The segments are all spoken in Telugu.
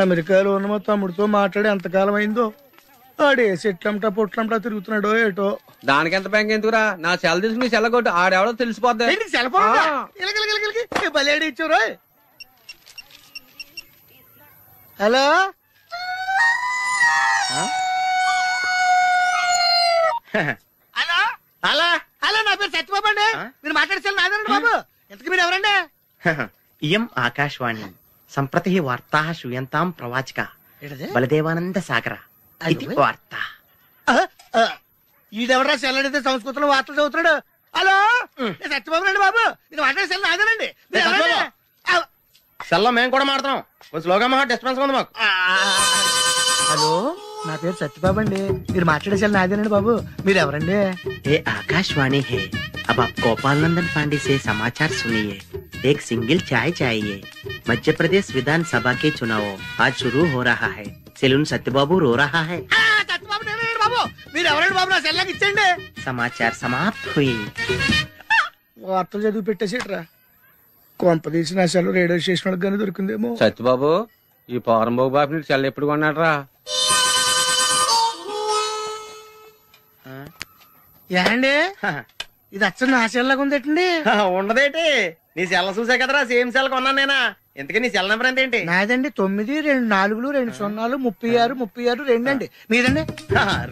అమెరికాలో ఉన్న మా తమ్ముడితో మాట్లాడి ఎంతకాలం అయిందో. ఆడే చెట్లంటా పొట్లంటా తిరుగుతున్నాడో ఏటో. దానికి ఎంత బ్యాంక్ ఎందుకురా? నా సెల్ తీసుకుని నీ సెల్ కొట్టు, ఆడెవడో తెలిసిపోద్ది. బలేడి ఇచ్చారు. హలో హలో హలో హలో, నా పేరు సత్యబాబు అండి. మీరు మాట్లాడే నాదండి బాబు. ఇంతకు మీరు ఎవరండి? ఇయం ఆకాశవాణి సంప్రతి వార్తా శ్రూయంతాం ప్రవాచక బలదేవానంద సాగర ఇది వార్త. ఈడెవరా సెల్లడితే సంస్కృతంలో వార్తలు చదువుతున్నాడు. హలో నేను సత్యబాబు అండి బాబు. మీరు మాట్లాడే సెల్ నాదేనండి. సెల్లో మేము కూడా మాడతాం. స్లోగా మా డిస్టర్బెన్స్ ఉంది మాకు. హలో నా పేరు సత్యబాబు అండి. మీరు మాట్లాడే సెల్ నాదేనండి బాబు. మీరు ఎవరండి? ये आकाशवाणी है. अब आप गोपाल नंदन पांडे से समाचार सुनिए. एक सिंगल चाय चाहिए. मध्य प्रदेश विधानसभा के चुनाव आज शुरू हो रहा है. सेलून सत्यबाबू रो रहा है. సత్యబాబు నేనండి బాబు. మీరు ఎవరండి బాబు? నా సెల్లాకి ఇచ్చండి. समाचार समाप्त हुई. వార్తలు చదివి పెట్టేసేట్రా. కొంప తీసి నా సెల్ రేడియో స్టేషన్ గానీ దొరికిందేమో. సత్యబాబు, ఈ పౌరంబాబు బాబు నీకు సెల్ ఎప్పుడు కొన్నాడు రా? ఏండి ఇది అచ్చం నా సెల్లాగా ఉందేటండి? ఉండదేటి, నీ సెల్ చూసా కదరా సేమ్ సెల్ కొన్నాను నేనా. ఇంతకీ నీ సెల్ నెంబర్ ఎంతేంటి? నాదండి 9 2 4 2 0 36 36 2 అండి. మీదండి?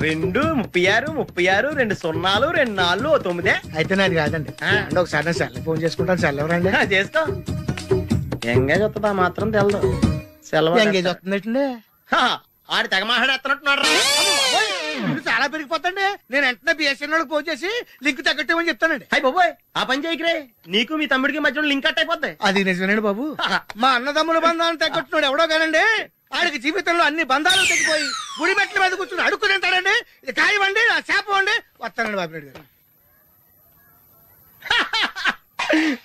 2 36 36 2 0 2 4 9. అయితే నాది కాదండి. అంటే ఒకసారి నేను సెల్ ఫోన్ చేసుకుంటాను. సెల్ ఎవరండి? చేసుకో. ఎంగేజ్ వస్తుందా మాత్రం తెలదు. సెలవు ఎంగేజ్ వస్తుందండి. ఆడి తెగ మాట్లాడేస్తున్నట్టున్నాడు. చాలా పెరిగిపోతండి. నేను వెంటనే బిఎస్ఎన్ఎల్ ఫోన్ చేసి లింక్ తగ్గట్టేమని చెప్తానండి. అయ్యి బాబోయ్, ఆ పని చేయకరే. నీకు మీ తమ్ముడికి మధ్యలో లింక్ కట్ అయిపోద్ది. అది నిజమేనండి బాబు. మా అన్నదమ్ముల బంధాలను తగ్గట్టున్నాడు ఎవడో కానండి. ఆడికి జీవితంలో అన్ని బంధాలు తగ్గిపోయి గుడి మెట్ల మీద కూర్చుని అడుక్కు తింటాడండి. ఇది కాయవండి, నా శాపం అండి. వస్తానండి బాబురెడ్డి గారు.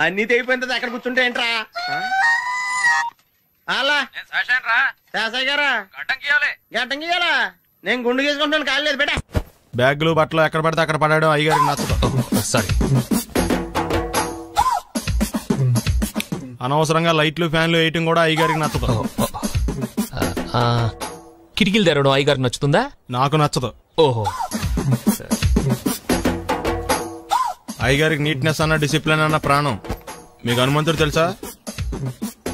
అన్ని తెగిపోయిన తర్వాత ఎక్కడ కూర్చుంటే ఏంట్రా? అలా శాసయ్య గారా గడ్డం గీయాలా? నేను గుండు గీసుకుంటాను, కాలు లేదు బేటా. బ్యాగులు బట్టలు ఎక్కడ పడితే అక్కడ పడాడు అయ్యగారికి నచ్చదు. సారీ, అనవసరంగా లైట్లు ఫ్యాన్లు వేయటం కూడా అయ్యగారికి నచ్చదు. కిటికీలు తెరవడం అయ్యగారికి నచ్చుతుందా? నాకు నచ్చదు. ఓహో, అయ్యగారికి నీట్నెస్ అన్న డిసిప్లిన్ అన్న ప్రాణం. మీకు హనుమంతుడు తెలుసా?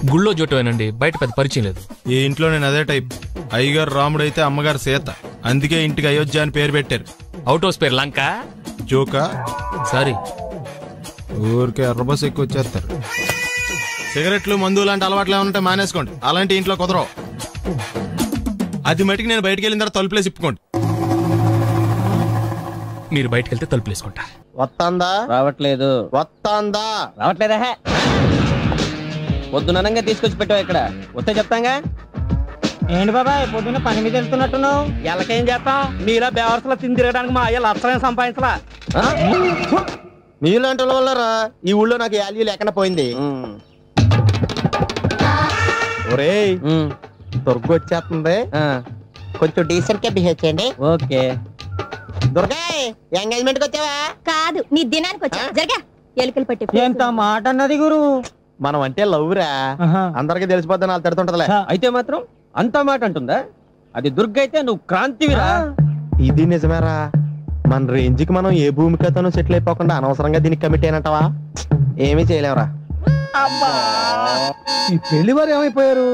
గుళ్ళో జోటమేనండి, బయట పెద్ద పరిచయం లేదు. ఈ ఇంట్లో నేను అదే టైప్. అయ్యగారు రాముడు అయితే అమ్మగారు సీత. అందుకే ఇంటికి అయోధ్య అని పేరు పెట్టారు. అవుట్ హౌస్ పేరు లంక. జోకా? సారీ, ఊరికే ఎర్రబస్ ఎక్కువ వచ్చేస్తారు. సిగరెట్లు మందు లాంటి అలవాట్లు ఏమంటే మానేసుకోండి. అలాంటి ఇంట్లో కుదరవు. అది మటుకు నేను బయటకు వెళ్ళిన తర్వాత తలుపులేసి ఇప్పుకోండి. మీరు బయటకు వెళ్తే తలుపులు వేసుకుంటా. వస్తాందా? రావట్లేదు. వస్తాందా? రావట్లేదా? పొద్దునంగా తీసుకొచ్చి పెట్టావు ఇక్కడ. వస్తే చెప్తాంగా. ఏంటి బాబాయ్ పొద్దున్న పని మీద వెళ్తున్నట్టున్నావు? ఎలాకేం చేస్తాం? మీలా బేవర్సలా తిని తిరగడానికి మా అయ్య లక్షలేం సంపాదించలా. మీలాంటి వాళ్ళరా ఈ ఊళ్ళో నాకు వాల్యూ లేకుండా పోయింది. ఒరేయ్, దుర్గ వచ్చేస్తుంది, కొంచెం డీసెంట్ గా బిహేవ్ చేయండి. ఓకే. దుర్గా, ఎంగేజ్మెంట్ కి వచ్చావా? కాదు, నీ దినానికి వచ్చా. జరగా ఎలుకలు పట్టి. ఎంత మాట అన్నది గురు. మనం అంటే లవ్ రా, అందరికి తెలిసిపోద్ది. నాకు తిడుతుంటదిలే. అయితే మాత్రం అంత మాట అంటుందా? అది దుర్గ అయితే నువ్వు క్రాంతివిరా. ఇది నిజమేరా. మన రేంజ్ కి మనం ఏ భూమికతోనూ సెటిల్ అయిపోకుండా అనవసరంగా దీనికి కమిట్ అయినట్టవా? ఏమీ చేయలేవురా. ఈ పెళ్లి వారు ఏమైపోయారు?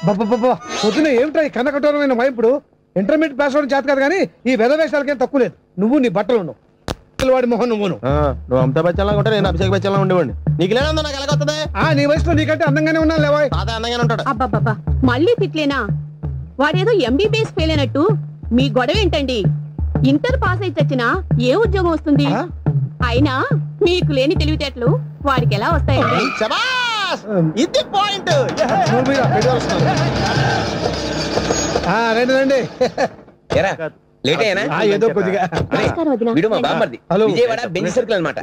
బాబా పొద్దున ఏమిటా ఈ కన్నకఠోరమైన వైపుడు? ఇంటర్మీడియట్ పాస్ అవడం చేత కాదు కానీ ఈ వెధవేషాలకేం తక్కువ లేదు. నువ్వు నీ బట్టలు ఉన్నావు, వాడి మొహం నువ్వును. నువ్వు అమితాబ్ బచ్చన్ లాగా ఉంటే నేను అభిషేక్ బచ్చన్ లాగా ఉండేవాడిని. నీకు లేనందో నాకు ఎలాగొస్తుంది? నీ వయసులో నీకంటే అందంగానే ఉన్నాను లేవా? తాత అందంగానే ఉంటాడు. అబ్బాబ్బా మళ్ళీ తిట్లేనా? వాడేదో ఎంబీబీఎస్ ఫెయిల్ అయినట్టు మీ గొడవ ఏంటండి? ఇంటర్ పాస్ అయితే వచ్చినా ఏ ఉద్యోగం వస్తుంది? అయినా మీకు లేని తెలివితేటలు వాడికి ఎలా వస్తాయండి? ఇది పాయింట్. రండి రండి. ఏదో కొద్దిగా విజయవాడ బెంజ్ సర్కిల్ అనమాట.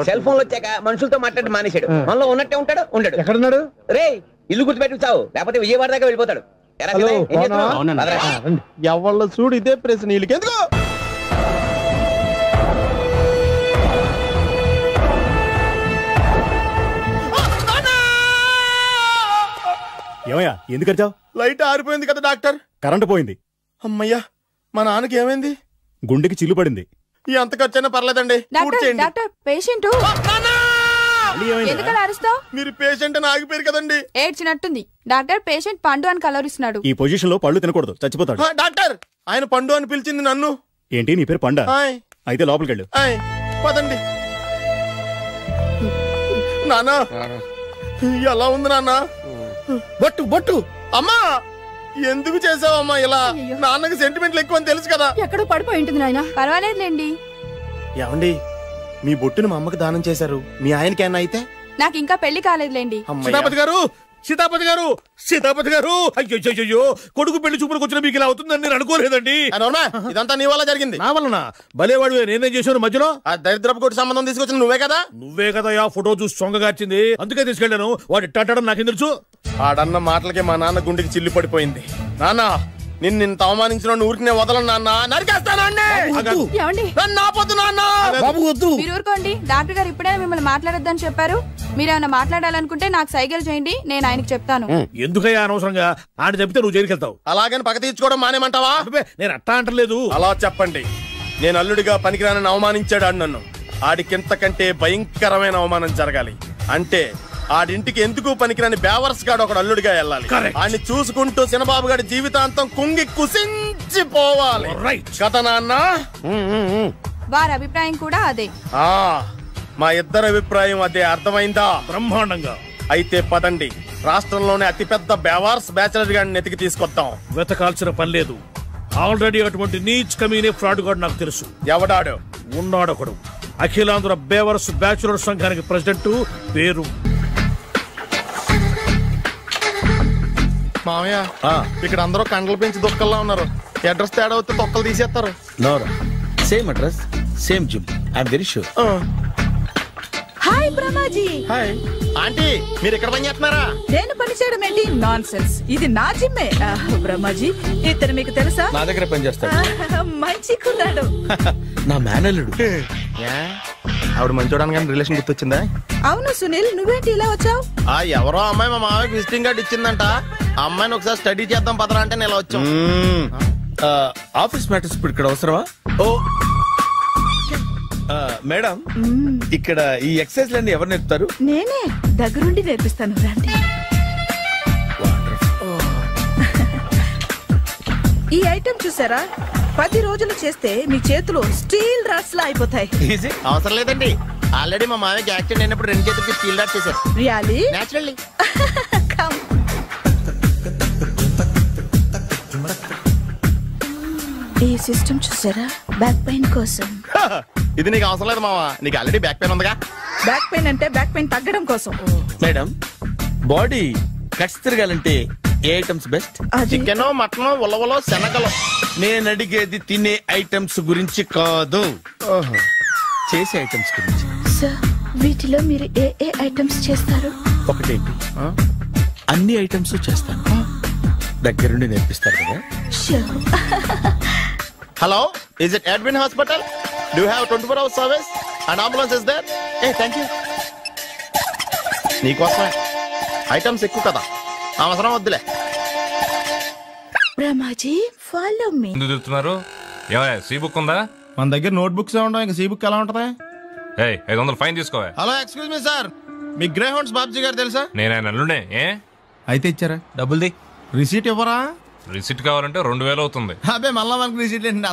సెల్ ఫోన్ వచ్చాక మనుషులతో మాట్లాడి మానేశాడు. మనలో ఉన్నట్టే ఉంటాడు. ఉండడు. ఎక్కడున్నాడు? రే, ఇల్లు గుర్తుపెట్టి చావు, లేకపోతే విజయవాడ దాకా వెళ్ళిపోతాడు. ఎవళ్ళ చూడు ఇదే ప్రశ్న. వీళ్ళకెందుకు? ఏమయ్యా ఎందుకు వచ్చావు? లైట్ ఆరిపోయింది కదా డాక్టర్. కరెంటు పోయింది. అమ్మయ్యా, మా నాన్నకి ఏమైంది? గుండెకి చిల్లు పడింది. ఎంత ఖర్చైనా పర్లేదండి. డాక్టర్ పేషెంట్ ఎందుకలా అరుస్తావు? మీరు పేషెంట్ అని ఆగిపోయారు కదండి. ఏడ్చినట్టుంది. డాక్టర్ పేషెంట్ పండు అని కలవరిస్తున్నాడు. ఈ పొజిషన్ లో పళ్ళు తినకూడదు, చచ్చిపోతాడు. డాక్టర్, ఆయన పండు అని పిలిచింది నన్ను. ఏంటి నీ పేరు పండా? అయితే లోపలికి వెళ్ళు. పదండి. నాన్న ఎలా ఉంది నాన్న? బొట్టు బొట్టు. అమ్మా ఎందుకు చేసావమ్మా ఇలా? నాన్నకి సెంటిమెంట్లు ఎక్కువ అని తెలుసు కదా. ఎక్కడో పడిపోయి ఉంటుంది నాయన. పర్వాలేదులేండి. ఏమండి, మీ బొట్టుని మా అమ్మకి దానం చేశారు, మీ ఆయనకి ఏమన్నా అయితే? నాకు ఇంకా పెళ్లి కాలేదులేండి. సీతాపతి గారు, సీతాపతి గారు, సీతాపతి గారు, అయ్యో కొడుకు పెళ్లి చూపులకు వచ్చిన మీకు ఇలా అవుతుందని నేను అనుకోలేదండి. ఇదంతా నీ వల్ల జరిగింది. నా వలన? భలేవాడు, నేనేం చేశాను మధ్యలో? ఆ దరిద్రపు కొట్టి సంబంధం తీసుకొచ్చిన నువ్వే కదా. నువ్వే కదా ఆ ఫోటో చూసి సొంగగార్చింది, అందుకే తీసుకెళ్ళాను. వాడు ఇట్టాడడం నాకేం తెలుసు? ఆడన్న మాటలకే మా నాన్న గుండెకి చిల్లు పడిపోయింది. నాన్న, నిన్ను అవమానించిన ఊరికి నేను వదలను నాన్న, నరికేస్తానండి. మీరు ఊరుకోండి. డాక్టర్ గారు ఇప్పుడే మిమ్మల్ని మాట్లాడొద్దని చెప్పారు. మీరేమైనా మాట్లాడాలనుకుంటే నాకు సైగలు చేయండి, నేను ఆయనకి చెప్తాను. ఎందుకయ్యా అనవసరంగా? ఆయన చెప్తే నువ్వు జైలుకి వెళ్తావు. అలాగని పక్క తీర్చుకోవడం మానేమంటావా? నేను అట్టా అంటలేదు. అలా చెప్పండి. నేను అల్లుడిగా పనికిరానని అవమానించాడు ఆడు నన్ను. ఆడికింతకంటే భయంకరమైన అవమానం జరగాలి. అంటే ఆడింటికి ఎందుకు పనికిరాని బేవర్స్ గాడు ఒకడు అల్లుడిగా వెళ్ళాలి. ఆడిని చూసుకుంటూ చిన్నబాబు గారి జీవితాంతం కుంగి కుసించిపోవాలి కదా నాన్న. వారి అభిప్రాయం కూడా అదే. మా ఇద్దరి అభిప్రాయం అదే. అర్థమైందా? బ్రహ్మాండంగా. అయితే పదండి, రాష్ట్రంలోనే అతిపెద్ద బేవార్స్ బ్యాచిలర్ గాడిని ఎతికి తీసుకొద్దాం. వెతకాల్సిన పని లేదు. ఆల్రెడీ అటువంటి నీచ్ కమీనే ఫ్రాడ్ గాడు నాకు తెలుసు. ఎవడాడు? ఉన్నాడొకడు. అఖిలాంధ్ర బేవర్స్ బ్యాచులర్ సంఘానికి ప్రెసిడెంట్, పేరు మామయ్య. ఇక్కడ అందరూ కండలు పెంచి దుక్కల్లా ఉన్నారు. అడ్రస్ తేడా వస్తే తొక్కలు తీసేస్తారు. Same address, same gym. I'm very sure. Hi Brahmaji. Hi aunty, మీరు ఇక్కడ పని చేస్తున్నారా? నేను పని చేయడం ఏంటి? Non sense. ఇది నా జిమ్మే. బ్రహ్మాజీ, ఇతను మీకు తెలుసా? నా దగ్గర పని చేస్తాడు. మంచి కుర్రాడు. నా మేనల్లుడు. ఆవిడ మంచోడానికి రిలేషన్ గుర్తొచ్చిందా? అవును సునీల్, నువ్వేంటి ఇలా వచ్చావు? ఎవరో అమ్మాయి మా మామయ్యకి విజిటింగ్ కార్డు ఇచ్చిందంట. ఆ అమ్మాయిని ఒకసారి స్టడీ చేద్దాం పదరా అంటే నేను ఇలా వచ్చాం. ఆఫీస్ మ్యాటర్స్ ఇప్పుడు ఇక్కడ అవసరమా? ఓ మేడం, ఇక్కడ ఈ ఎక్సర్సైజ్ లన్నీ ఎవరు నేర్పుతారు? నేనే దగ్గరుండి నేర్పిస్తాను, రండి. ఈ ఐటెం చూసారా? 10 రోజులు చేస్తే మీ చేతులు స్టీల్ రాట్స్ లా అయిపోతాయి. అవసరం లేదండి, ఆల్రెడీ మా మామయ్యకి యాక్సిడెంట్ అయినప్పుడు 2 చేతులకి స్టీల్ రాట్ చేశారు. రియల్లీ? నేచురల్లీ. ఈ సిస్టమ్ చూసారా? బ్యాక్ పెయిన్ కోసం. ఇది నీకు అవసరం లేదు మావా, నీకు ఆల్రెడీ బ్యాక్ పెయిన్ ఉందిగా. బ్యాక్ పెయిన్ అంటే బ్యాక్ పెయిన్ తగ్గడం కోసం. మేడం, బాడీ కట్స్ తిరగాలంటే ఏ ఐటమ్స్ బెస్ట్? చికెన్, మటన్, ఉలవలో, శనగలు. నేను అడిగేది తినే ఐటమ్స్ గురించి కాదు, చేసే ఐటమ్స్ గురించి. సార్, వీటిలో మీరు ఏ ఏ ఐటమ్స్ చేస్తారు? ఒకటేంటి, అన్ని ఐటమ్స్ చేస్తాను. దగ్గరుండి నేర్పిస్తారు కదా. Hello, is it Edwin Hospital? Do you have 24 hours service? An ambulance is there? Hey, thank you. నీకోసమే. ఐటమ్స్ ఎక్కువ కదా, అవసరం వద్దులే. Brahmaji, follow me. ఎందుకు తిరుగుతున్నారు? ఏమయ్య, సీ బుక్ ఉందా? మన దగ్గర నోట్ బుక్స్ ఉండవు, ఇంకా సీ బుక్ ఎలా ఉంటది? 500 ఫైన్ తీసుకోవా. హలో, ఎక్స్క్యూజ్ మీ సార్, మీ గ్రే హౌండ్స్ బాబ్జీ గారు తెలుసా? నేను ఆయన అల్లుడే. అయితే ఇచ్చారా? డబ్బుల్ది. రిసీట్ ఇవ్వరా? రిసిట్ కావాలంటే 2000 అవుతుంది. అబ్బే, మళ్ళా మనకు రిసీట్ ఏంటి?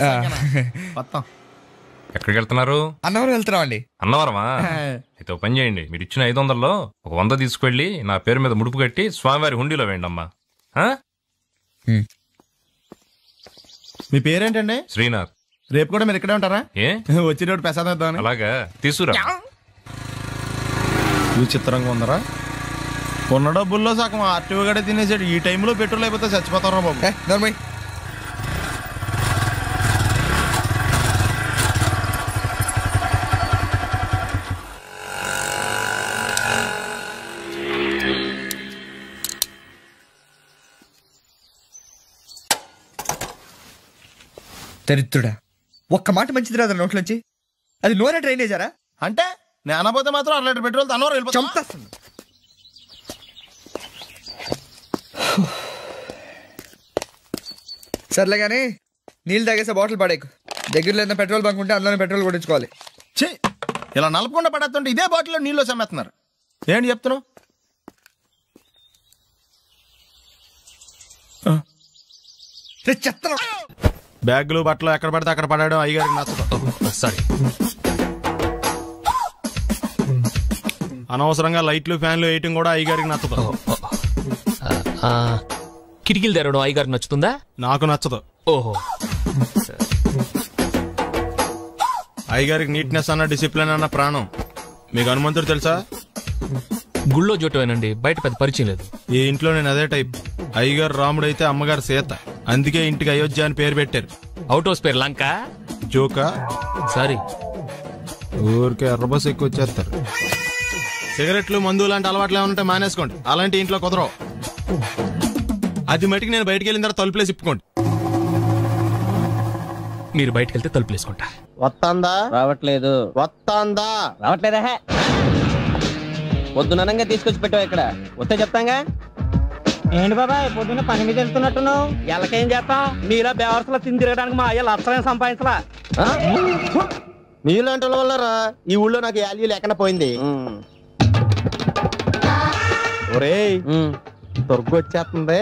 ఎక్కడికి వెళ్తున్నారు? అన్నవరం వెళ్తున్నాం అండి. అన్నవరమా? అయితే ఒక పని చేయండి, మీరు ఇచ్చిన 500లో ఒక 100 తీసుకెళ్లి నా పేరు మీద ముడుపు కట్టి స్వామివారి హుండీలో వేయండి అమ్మా. మీ పేరేంటండి? శ్రీనాథ్. రేపు కూడా మీరు ఇక్కడే ఉంటారా? వచ్చినప్పుడు ప్రసాదం. అలాగా, తీసుకురా. విచిత్రంగా ఉందరా, ఉన్న డబ్బుల్లో సగం ఆర్టీఓ గడే తినేసాడు. ఈ టైంలో పెట్రోల్ అయిపోతే చచ్చిపోతారా బాబు. దరిద్రుడా, ఒక్క మాట మంచిది రాదు నోట్లోంచి. అది నూనె డ్రైనేజారా? అంటే నేను అనబోతే మాత్రం 1 లీటర్ పెట్రోల్ తనవారు వెళ్ళిపోతుంది. సర్లే కానీ నీళ్ళు తాగేసే బాటిల్ పడేకు. దగ్గరలో ఏదైనా పెట్రోల్ బంక్ ఉంటే అందులోనే పెట్రోల్ కొట్టించుకోవాలి. ఛీ, ఇలా నలపకుండా పడేస్తుంటే ఇదే బాటిల్లో నీళ్ళు సమ్మేస్తున్నారు. ఏంటి చెప్తున్నావు? బ్యాగులు బట్టలు ఎక్కడ పడితే అక్కడ పడడం అయ్యగారికి నచ్చదు. సారీ. అనవసరంగా లైట్లు ఫ్యాన్లు వేయటం కూడా అయ్యగారికి నచ్చదు. కిటికీలు తెరవడం అయ్యగారికి నచ్చుతుందా? నాకు నచ్చదు. ఓహో. అయ్యగారికి నీట్నెస్ అన్న డిసిప్లిన్ అన్న ప్రాణం. మీకు హనుమంతుడు తెలుసా? గుళ్ళో జోటమేనండి, బయట పెద్ద పరిచయం లేదు. ఈ ఇంట్లో నేను అదే టైప్. అయ్యగారు రాముడు అయితే అమ్మగారు సీత. అందుకే ఇంటికి అయోధ్య అని పేరు పెట్టారు. అవుట్ హౌస్ పేరు లంక. జోకా? సారీ. ఊరికే ఎర్రబస్ ఎక్కువ వచ్చేస్తారు. సిగరెట్లు మందు లాంటి అలవాట్లు ఏమంటే మానేసుకోండి. అలాంటి ఇంట్లో కుదరవు. అది మటుకు నేను బయటకు వెళ్ళిన తర్వాత తలుపులేసి ఇప్పుకోండి. మీరు బయటకు వెళ్తే తలుపులు వేసుకుంటా. వస్తాందా? రావట్లేదు. వస్తాందా? రావట్లేదా? పొద్దుననంగా తీసుకొచ్చి పెట్టావు ఇక్కడ. వస్తే చెప్తాంగా. ఏంటి బాబాయ్ పొద్దున్న పని మీద వెళ్తున్నట్టున్నావు? ఎలాకేం చేస్తాం? మీలా బేవర్సలా తిని తిరగడానికి మా అయ్య లక్షణం సంపాదించలా. మీలాంటి వాళ్ళ వల్లరా ఈ ఊళ్ళో నాకు వాల్యూ లేకుండా పోయింది. ఒరేయ్, దుర్గ వచ్చేస్తుంది,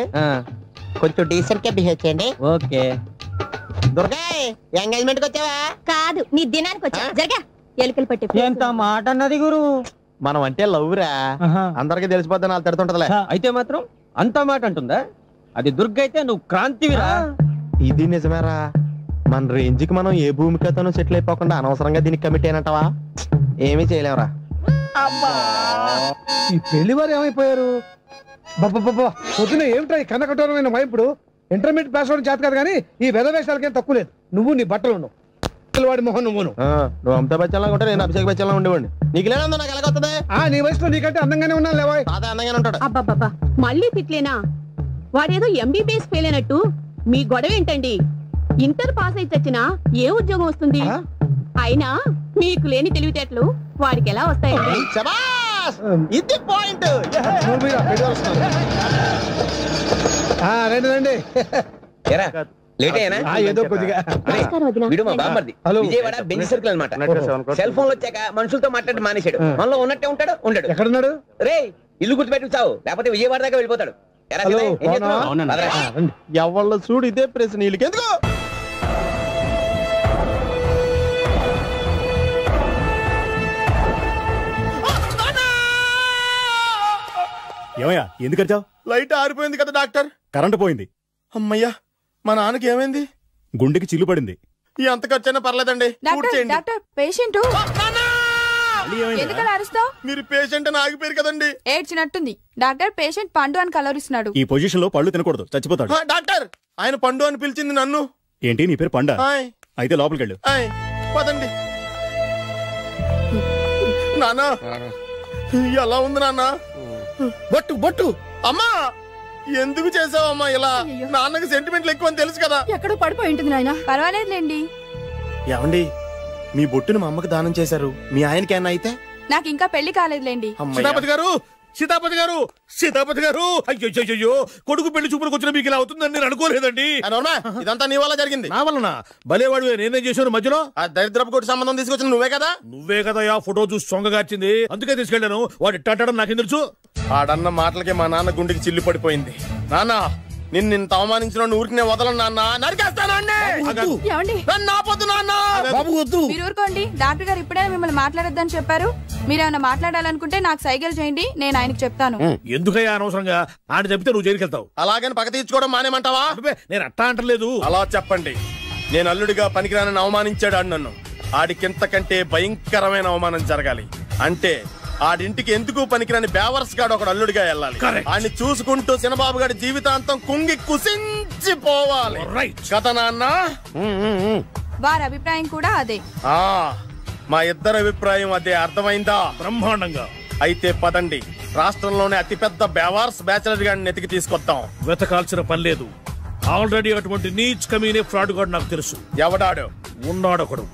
కొంచెం డీసెంట్ గా బిహేవ్ చేయండి. ఓకే. దుర్గా, ఎంగేజ్మెంట్ కి వచ్చావా? కాదు, నీ దినానికి వచ్చా. జరగా ఎలుకలు పట్టి. ఎంత మాట అన్నది గురు. మనం అంటే లవ్రా, అందరికి తెలిసిపోద్ది. నాకు తిడుతుంటదిలే. అయితే మాత్రం అంత మాట అంటుందా? అది దుర్గ అయితే నువ్వు క్రాంతివిరా. ఇది నిజమేరా. మన రేంజ్ కి మనం ఏ భూమికతోనూ సెటిల్ అయిపోకుండా అనవసరంగా దీనికి కమిట్ అయినట్టవా? ఏమీ చేయలేవురా. ఈ పెళ్లి వారు ఏమైపోయారు? పొద్దున ఏమిటా ఈ కన్నకఠోరమైన వైపుడు? ఇంటర్మీడియట్ పాస్ అవడం చేత కాదు కానీ ఈ వెధవేషాలకేం తక్కువ లేదు. నువ్వు నీ బట్టలు ఉన్నావు, వాడి మొహన్ నువ్వును. నువ్వు అమితాబ్ బచ్చన్ లాగా ఉంటే నేను అభిషేక్ బచ్చన్ లాగా ఉండేవాడిని. నీకు లేనందో నాకు ఎలాగొస్తుంది? నీ వయసులో నీకంటే అందంగానే ఉన్నాను లేవా? అదే అందంగానే ఉంటాడు. అబ్బాబ్బా, మళ్ళీ తిట్లేనా? వాడేదో ఎంబీబీఎస్ ఫెయిల్ అయినట్టు మీ గొడవ ఏంటండి? ఇంటర్ పాస్ అయి చచ్చినా ఏ ఉద్యోగం వస్తుంది? అయినా మీకు లేని తెలివితేటలు వాడికి ఎలా వస్తాయండి? ఇది పాయింట్. రండి రండి. లేట్ అయినా ఏదో కొద్దిగా. విజయవాడ బెంచ్ సర్కిల్ అనమాట. సెల్ ఫోన్ వచ్చాక మనుషులతో మాట్లాడి మానేశాడు. మనలో ఉన్నట్టే ఉంటాడు. ఉండడు. ఎక్కడున్నాడు? రే, ఇల్లు గుర్తుపెట్టి చావు, లేకపోతే విజయవాడ దాకా వెళ్ళిపోతాడు. ఎవళ్ళ చూడు ఇదే ప్రశ్న. వీళ్ళకి ఎందుకు? ఏమయ్యా, ఎందుకు వచ్చావు? లైట్ ఆరిపోయింది కదా డాక్టర్. కరెంటు పోయింది. అమ్మయ్యా, మా నాన్నకి ఏమైంది? గుండెకి చిల్లు పడింది. ఎంత ఖర్చైనా పర్లేదండి. డాక్టర్, పేషెంట్ ఎందుకలా అరుస్తావు? మీరు పేషెంట్ అని ఆగిపోయారు కదండి. ఏడ్చినట్టుంది. డాక్టర్, పేషెంట్ పండు అని కలవరిస్తున్నాడు. ఈ పొజిషన్ లో పళ్ళు తినకూడదు, చచ్చిపోతాడు. డాక్టర్, ఆయన పండు అని పిలిచింది నన్ను. ఏంటి, నీ పేరు పండా? అయితే లోపలికి వెళ్ళు. పదండి. నాన్న, ఎలా ఉంది నాన్న? బొట్టు బొట్టు. అమ్మా, ఎందుకు చేసావమ్మా ఇలా? నాన్నకి సెంటిమెంట్లు ఎక్కువ అని తెలుసు కదా. ఎక్కడో పడిపోయి ఉంటుంది నాయన. పర్వాలేదులేండి. ఏమండి, మీ బొట్టును మా అమ్మకి దానం చేశారు. మీ ఆయనకి ఏమన్నా అయితే? నాకు ఇంకా పెళ్లి కాలేదులేండి. సీతాపతి గారు, సీతాపతి గారు, సీతాపతి గారు, అయ్యో కొడుకు పెళ్లి చూపులకు వచ్చిన మీకు ఇలా అవుతుందని నేను అనుకోలేదండి. ఇదంతా నీ వల్ల జరిగింది. నా వలన? భలేవాడు, నేనేం చేశాను మధ్యలో? ఆ దరిద్రపు కొట్టి సంబంధం తీసుకొచ్చిన నువ్వే కదా. నువ్వే కదా ఆ ఫోటో చూసి సొంగగార్చింది, అందుకే తీసుకెళ్లాను. వాడు ఇట్టాడని నాకేం తెలుసు? ఆడన్న మాటలకి మా నాన్న గుండెకి చిల్లు పడిపోయింది. నాన్న, నిన్ను అవమానించిన ఊరికి వదలను నాన్న. నరికేస్తానండి. మీరు ఊరుకోండి. డాక్టర్ గారు ఇప్పుడే మిమ్మల్ని మాట్లాడొద్దని చెప్పారు. మీరేమైనా మాట్లాడాలనుకుంటే నాకు సైగలు చేయండి, నేను ఆయనకు చెప్తాను. ఎందుకయ్యా అనవసరంగా ఆయన చెప్తే నువ్వు జైలుకెళ్తావు? అలాగని పక్క తీర్చుకోవడం మానేమంటావా? నేను అట్టా అంటలేదు. అలా చెప్పండి. నేను అల్లుడిగా పనికిరానని అవమానించాడు ఆడు నన్ను. ఆడికింతకంటే భయంకరమైన అవమానం జరగాలి. అంటే ఆడింటికి ఎందుకు పనికిరాని బేవర్స్ గాడు ఒకడు అల్లుడిగా వెళ్ళాలి. ఆడిని చూసుకుంటూ చిన్నబాబు గారి జీవితాంతం కుంగి కుసించిపోవాలి కదా నాన్న? వారి అభిప్రాయం కూడా అదే. మా ఇద్దరి అభిప్రాయం అదే. అర్థమైందా? బ్రహ్మాండంగా. అయితే పదండి, రాష్ట్రంలోనే అతిపెద్ద బేవార్స్ బ్యాచిలర్ గాడిని ఎతికి తీసుకొద్దాం. వెతకాల్సిన పని లేదు. ఆల్రెడీ అటువంటి నీచ్ కమీనే ఫ్రాడ్ గాడు నాకు తెలుసు. ఎవడాడు? ఉన్నాడొకడు.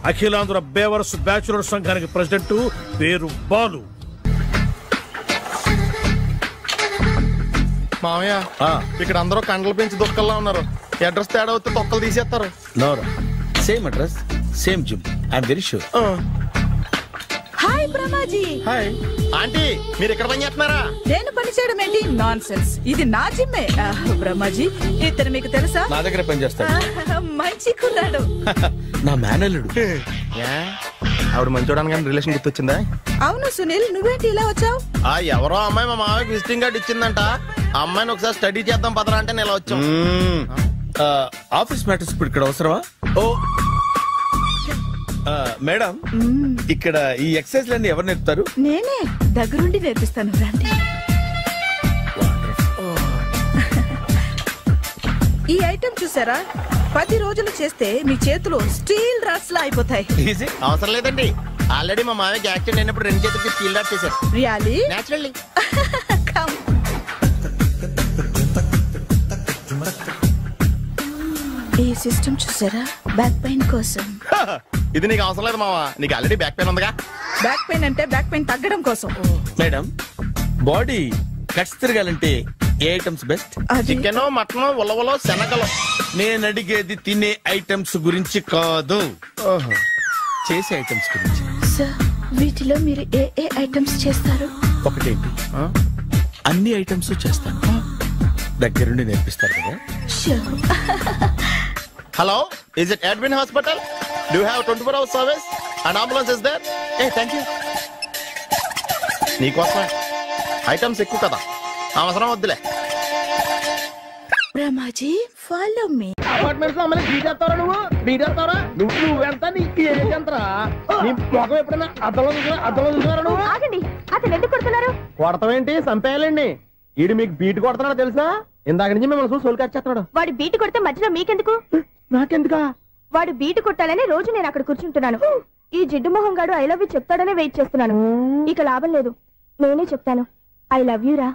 అఖిలాంధ్ర బేవర్స్ బ్యాచులర్ సంఘానికి ప్రెసిడెంట్, పేరు బాలు. మామయ్య ఇక్కడ అందరూ కండలు పెంచి దుక్కల్లా ఉన్నారు. అడ్రస్ తేడా వస్తే తొక్కలు తీసేస్తారు. Same address same gym. I'm very sure. Hi Brahmaji. Hi aunty, మీరు ఇక్కడ పని చేస్తున్నారా? నేను పని చేయడం ఏంటి? Non sense. ఇది నా జిమ్మే. బ్రహ్మాజీ ఇతను మీకు తెలుసా? నా దగ్గర పని చేస్తాడు. మంచి కుర్రాడు. నా మేనల్లుడు. ఆవిడ మంచి చూడడానికి రిలేషన్ గుర్తొచ్చిందా? అవును సునీల్, నువ్వేంటి ఇలా వచ్చావు? ఎవరో అమ్మాయి మా మామయ్యకి విజిటింగ్ కార్డు ఇచ్చిందంట. ఆ అమ్మాయిని ఒకసారి స్టడీ చేద్దాం పదరా అంటే నేను ఇలా వచ్చాం. ఆఫీస్ మ్యాటర్స్ ఇప్పుడు ఇక్కడ అవసరమా? ఓ మేడం, ఇక్కడ ఈ ఎక్సర్సైజ్ లన్నీ ఎవరు నేర్పుతారు? నేనే దగ్గరుండి నేర్పిస్తాను. రండి. ఈ ఐటమ్ చూసారా? 10 రోజులు చేస్తే మీ చేతులు స్టీల్ రాట్స్ లా అయిపోతాయి. అవసరం లేదండి, ఆల్రెడీ మా మామయ్యకి యాక్సిడెంట్ అయినప్పుడు 2 చేతులకి స్టీల్ రాట్ చేశారు. రియల్లీ? నేచురల్లీ. ఈ సిస్టమ్ చూసారా? బ్యాక్ పెయిన్ కోసం. ఇది నీకు అవసరం లేదు మావా, నీకు ఆల్రెడీ బ్యాక్ పెయిన్ ఉందిగా. బ్యాక్ పెయిన్ అంటే బ్యాక్ పెయిన్ తగ్గడం కోసం. మేడం, బాడీ కట్స్ తిరగాలంటే ఏ ఐటమ్స్ బెస్ట్? చికెన్, మటన్, ఉలవలో, శనగలు. నేను అడిగేది తినే ఐటమ్స్ గురించి కాదు, చేసే ఐటమ్స్ గురించి. సార్, వీటిలో మీరు ఏ ఏ ఐటమ్స్ చేస్తారు? ఒకటేంటి, అన్ని ఐటమ్స్ చేస్తాను. దగ్గరుండి నేర్పిస్తారు కదా. Hello, is it Edwin Hospital? Do you have 24 hours service? An ambulance is there? Hey, thank you. నీకోసమే. ఐటమ్స్ ఎక్కువ కదా, అవసరం వద్దులే. Brahmaji, follow me. అపార్ట్మెంట్స్ లో అమ్మని బీటేస్తారా? నువ్వెంత నీకు ఏంటంతరా? నీ మొఖం ఎప్పుడైనా అద్దంలో చూసారా నువ్వు? ఆగండి, అతను ఎందుకు కొడుతున్నారు? కొడతావేంటి? చంపేయాలండి. ఈడు మీకు బీట్ కొడుతున్నాడు తెలుసా? ఇందాక నుంచి మిమ్మల్ని చూసి సోలు కచ్చేస్తున్నాడు. వాడు బీటు కొడితే మధ్యలో మీకెందుకు? నాకెందుకా? వాడు బీటు కొట్టాలని రోజు నేను అక్కడ కూర్చుంటున్నాను. ఈ జిడ్డు మొహం గాడు ఐ లవ్ యూ చెప్తాడనే వెయిట్ చేస్తున్నాను. ఇక లాభం లేదు, నేనే చెప్తాను. ఐ లవ్ యూ రా.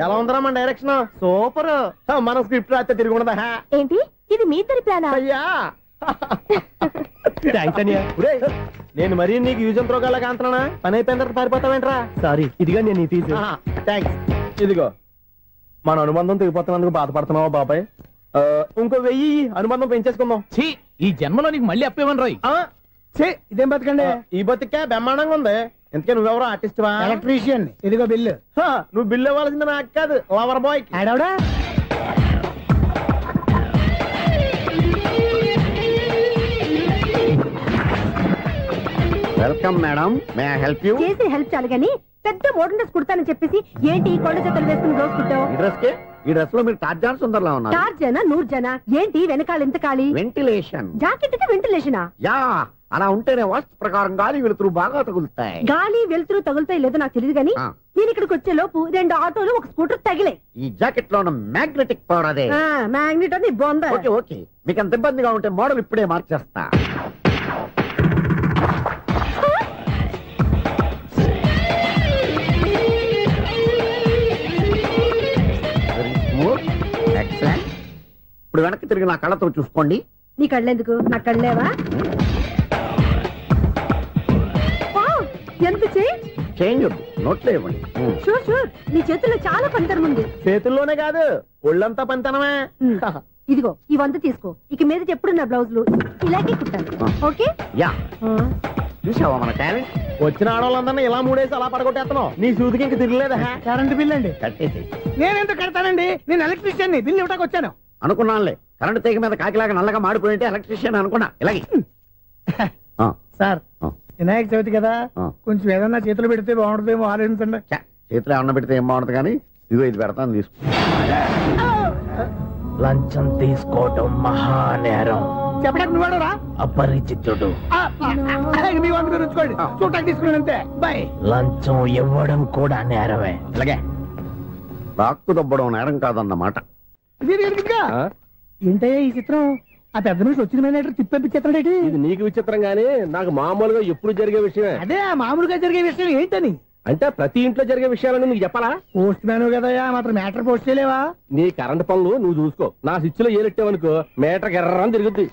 ఎలా ఉందరా మన డైరెక్షన్? సూపర్. మన స్క్రిప్ట్ రాస్తే తిరిగి ఉండదా? ఏంటి ఇది మీ ఇద్దరి ప్లానా? అయ్యా నేను మరీ నీకు యూజ్ త్రోగాలా కాంతనా? పని అయిపోయిన తర్వాత పారిపోతావేంట్రా? సారీ, ఇదిగా నేను తీసు. థ్యాంక్స్. ఇదిగో, మన అనుబంధం తెగిపోతున్నందుకు బాధపడుతున్నావా బాబాయ్? ఇంకో 1000 అనుబంధం పెంచేసుకుందాం. ఈ జన్మలో నీకు మళ్ళీ అప్పేమని రాయి. ఇదేం బతకండి? ఈ బతికే బ్రహ్మాండంగా ఉంది. ఎందుకే నువ్వెవరో ఆర్టిస్ట్ వా? ఎలక్ట్రీషియన్. ఇదిగో బిల్లు. నువ్వు బిల్లు ఇవ్వాల్సింది నాకు కాదు, లవర్ బాయ్. ఆడవడా? Welcome madam, may I help you? చేసి హెల్ప్ చాలు గానీ పెద్ద మోడల్ డ్రెస్ కుడతానని చెప్పేసి ఏంటి కొండ జతలు వేసుకుని రోజు కుట్టావు? ఈ డ్రెస్ కే? ఈ డ్రెస్ లో మీరు టార్జాన్ సుందర్లా ఉన్నారు. టార్జనా? నూర్జనా? ఏంటి వెనకాల ఎంత ఖాళీ? వెంటిలేషన్. జాకెట్ కి వెంటిలేషనా? యా, అలా ఉంటేనే వాస్తు ప్రకారం గాలి వెలుతురు బాగా తగులుతాయి. గాలి వెలుతురు తగులుతాయి లేదో నాకు తెలియదు గానీ నేను ఇక్కడికి వచ్చే లోపు 2 ఆటోలు, 1 స్కూటర్ తగిలే. ఈ జాకెట్ లో ఉన్న మ్యాగ్నెటిక్ పవర్ అదే. మ్యాగ్నెట్ అని బొంద. ఓకే ఓకే, మీకు అంత ఇబ్బందిగా ఉంటే మోడల్ ఇప్పుడే మార్చేస్తా. ఎక్సలెంట్. ఇప్పుడు వెనక్కి తిరిగి నా కళ్ళతో చూసుకోండి. నీ కళ్ళెందుకు? నా కళ్ళేవా? ఎంత చేంజ్ నోట్లో ఇవ్వండి. షూర్ షూర్, నీ చేతుల్లో చాలా పంతరం ఉంది. చేతుల్లోనే కాదు, ఒళ్ళంతా పంతనమే. ఇదిగో ఈ 100 తీసుకో. ఇక మీద ఎప్పుడు నా బ్లౌజులు ఇలాగే కుట్టాను. ఓకే? యా. చూసావా మన టాలెంట్? వచ్చిన ఆడవాళ్ళందరినీ ఇలా మూడేసి అలా పడగొట్టేస్తున్నావు. నీ సూదికి ఇంక తిరగలేదా? కరెంట్ బిల్ అండి. కట్టేసి. నేనెందుకు కడతానండి? నేను ఎలక్ట్రీషియన్. బిల్లు ఇవ్వడానికి వచ్చాను. అనుకున్నానులే, కరెంట్ తీగ మీద కాకిలాగా నల్లగా మాడిపోయింటే ఎలక్ట్రీషియన్ అనుకున్నా. ఇలాగే సార్, వినాయక చవితి కదా, కొంచెం ఏదన్నా చేతులు పెడితే బాగుంటుందేమో ఆలోచించండి. చేతులు ఏమన్నా పెడితే ఏం బాగుంటుంది కానీ ఇదిగో ఇది పెడతాను, తీసుకో. లంచం తీసుకోవటం మహానేరం. చెప్పడానికి నువ్వాడరా? అపరిచితుడు. మీ వంద మీరు ఉంచుకోండి, చూడటానికి తీసుకున్నాను అంతే. బాయ్. లంచం ఇవ్వడం కూడా నేరమే. అలాగే రాక్కు దబ్బడం నేరం కాదన్నమాట. ఏంటయ్యా ఈ చిత్రం? ఆ పెద్ద మనిషి వచ్చిన మేనేటర్ తిప్పించేస్తాడేటి? ఇది నీకు విచిత్రం గానీ నాకు మామూలుగా ఎప్పుడు జరిగే విషయమే. అదే మామూలుగా జరిగే విషయం ఏంటని? అంటే ప్రతి ఇంట్లో జరిగే విషయాలను నీకు చెప్పాలా? పోస్ట్ మ్యాన్ కదయ్యా, మాత్రం మ్యాటర్ పోస్ట్ చేయలేవా? నీ కరెంట్ పనులు నువ్వు చూసుకో. నా స్విచ్ లో ఏలెట్టావనుకో మేటర్ ఎర్రని తిరుగుద్ది.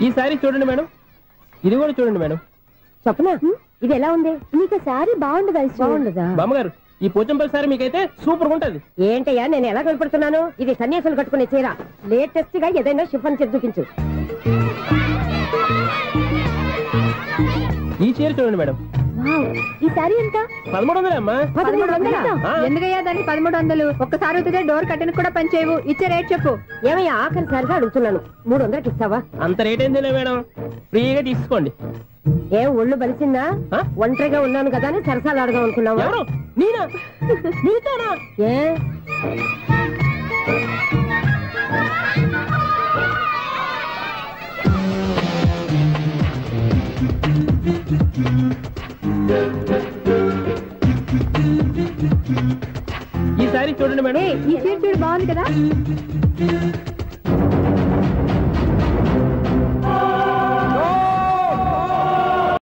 ఈసారి చూడండి మేడం, ఇది కూడా చూడండి మేడం. చెప్పనా? ఇది ఎలా ఉంది? నీకు సారీ బాగుండదా? బాగుండదా? బామ్మగారు ఈ పోచంపల్లి సారీ మీకైతే సూపర్ ఉంటది. ఏంటయ్యా నేను ఎలా కనపడుతున్నాను? ఇది సన్యాసులు కట్టుకునే చీర. లేటెస్ట్ గా ఏదైనా షిఫన్ చేసి చూపించు. ఈ చీర చూడండి మేడం. ఈ సారీ ఎంత? 1300 అమ్మా. 1300? ఎందుకయ్యా దాన్ని 1300? ఒక్కసారి అవుతుందే డోర్ కట్టిన కూడా పనిచేయవు. ఇచ్చే రేట్ చెప్పు. ఏమయ్యా ఆఖరిసారిగా అడుగుతున్నాను, 300కి ఇస్తావా? అంత రేట్ ఏందిలే మేడం, ఫ్రీగా తీసుకోండి. ఏం ఒళ్ళు బలిసిందా? ఒంటరిగా ఉన్నాను కదా అని సరసాలు అడదాం అనుకున్నావా? నేనా? నీతోనా? ఏ ఈ సారీ చూడండి మేడం. ఈ చీర చూడు బాగుంది కదా.